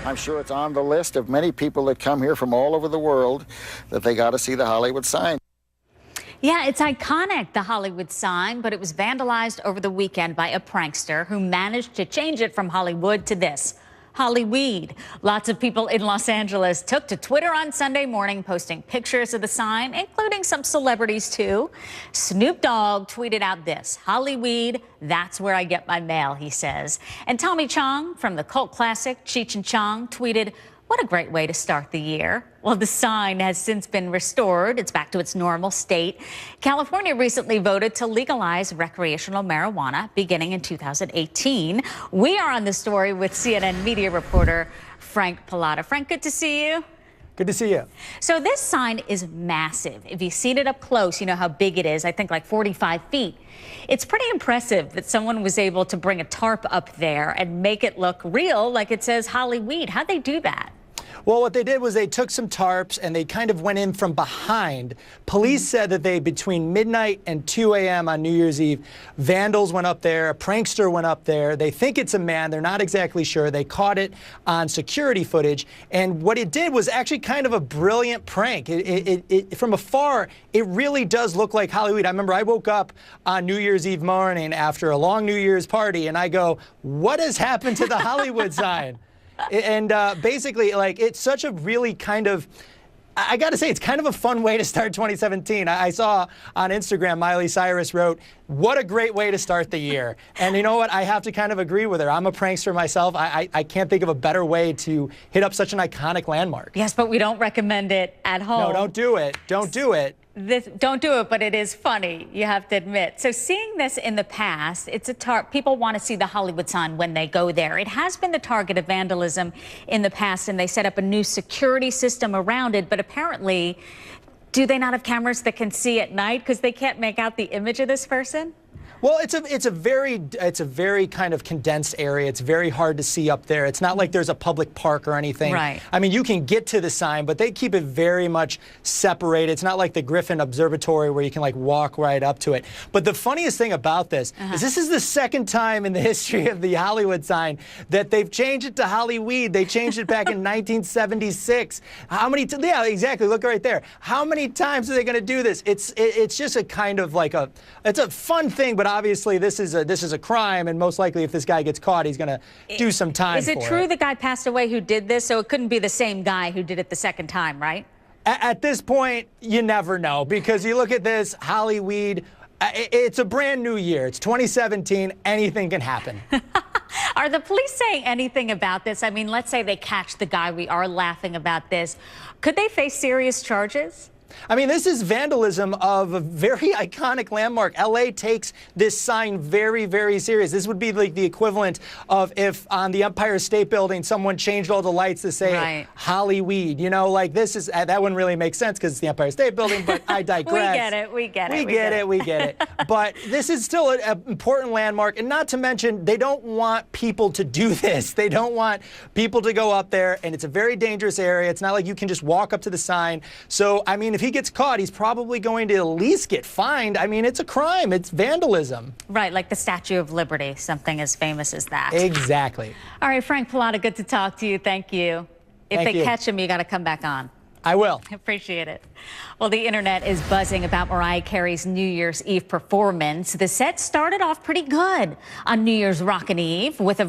I'm sure it's on the list of many people that come here from all over the world that they got to see the Hollywood sign. Yeah, it's iconic, the Hollywood sign, but it was vandalized over the weekend by a prankster who managed to change it from Hollywood to this, HOLLYWEED. Lots of people in Los Angeles took to Twitter on Sunday morning, posting pictures of the sign, including some celebrities too. Snoop Dogg tweeted out this, HOLLYWEED, that's where I get my mail, he says. And Tommy Chong from the cult classic Cheech and Chong tweeted, what a great way to start the year. Well, the sign has since been restored. It's back to its normal state. California recently voted to legalize recreational marijuana beginning in 2018. We are on the story with CNN media reporter Frank Pallotta. Frank, good to see you. Good to see you. So this sign is massive. If you've seen it up close, you know how big it is. I think like 45 feet. It's pretty impressive that someone was able to bring a tarp up there and make it look real, like it says HOLLYWEED. How'd they do that? Well, what they did was they took some tarps and they kind of went in from behind. Police said that between midnight and 2 a.m. on New Year's Eve, vandals went up there, a prankster went up there. They think it's a man. They're not exactly sure. They caught it on security footage. And what it did was actually kind of a brilliant prank. From afar, it really does look like HOLLYWEED. I remember I woke up on New Year's Eve morning after a long New Year's party and I go, what has happened to the Hollywood sign? And basically, like, it's such a really kind of, I got to say, it's kind of a fun way to start 2017. I saw on Instagram, Miley Cyrus wrote, what a great way to start the year. And you know what? I have to kind of agree with her. I'm a prankster myself. I can't think of a better way to hit up such an iconic landmark. Yes, but we don't recommend it at home. No, don't do it. Don't do it. Don't do it, but it is funny, you have to admit. So seeing this in the past, it's a people want to see the Hollywood sign when they go there. It has been the target of vandalism in the past, and they set up a new security system around it, but apparently, do they not have cameras that can see at night because they can't make out the image of this person? Well, it's a very kind of condensed area. It's very hard to see up there. It's not like there's a public park or anything. Right. I mean, you can get to the sign, but they keep it very much separated. It's not like the Griffin Observatory where you can like walk right up to it. But the funniest thing about this is this is the second time in the history of the Hollywood sign that they've changed it to HOLLYWEED. They changed it back in 1976. How many? Yeah, exactly. Look right there. How many times are they going to do this? It's just a kind of like it's a fun thing, but obviously this is a crime, and most likely if this guy gets caught, he's going to do some time for it. Is it true the guy passed away who did this? So it couldn't be the same guy who did it the second time, right? At this point, you never know, because you look at this, HOLLYWEED, it's a brand new year. It's 2017. Anything can happen. Are the police saying anything about this? I mean, let's say they catch the guy. We are laughing about this. Could they face serious charges? I mean, this is vandalism of a very iconic landmark. LA takes this sign very, very serious. This would be like the equivalent of if on the Empire State Building someone changed all the lights to say HOLLYWEED. You know, like this is, that wouldn't really make sense because it's the Empire State Building, but I digress. We get it. But this is still an important landmark, and not to mention, they don't want people to do this. They don't want people to go up there, and it's a very dangerous area. It's not like you can just walk up to the sign. So, I mean, if he gets caught, he's probably going to at least get fined. I mean, it's a crime. It's vandalism. Right, like the Statue of Liberty, something as famous as that. Exactly. All right, Frank Pallotta, good to talk to you. Thank you. If they catch him, you got to come back on. I will. Appreciate it. Well, the internet is buzzing about Mariah Carey's New Year's Eve performance. The set started off pretty good on New Year's Rockin' Eve with a